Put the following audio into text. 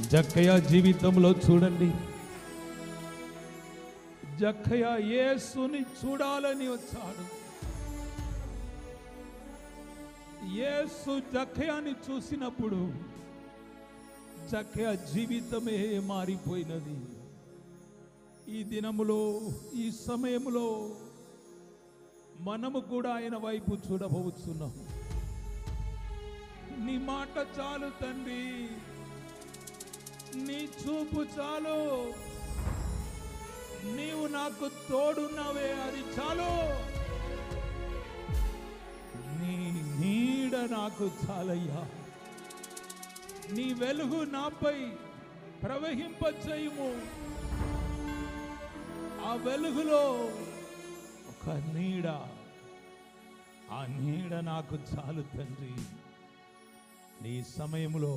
జక్కయ్య జీవితంలో చూడండి, జక్కయ్య యేసుని చూడాలని వచ్చాడు. యేసు జక్కయ్యని చూసినప్పుడు జక్కయ్య జీవితమే మారిపోయినది. ఈ దినములో, ఈ సమయంలో మనము కూడా ఆయన వైపు చూడబోతున్నాం. నీ మాట చాలు తండ్రి, నీ చూపు చాలు, నీవు నాకు తోడున్నావే, అది చాలు. నీ నీడ నాకు చాలయ్యా, నీ వెలుగు నాపై ప్రవహింపచేయుము. ఆ వెలుగులో ఒక నీడ, ఆ నీడ నాకు చాలు తండ్రి. నీ సమయంలో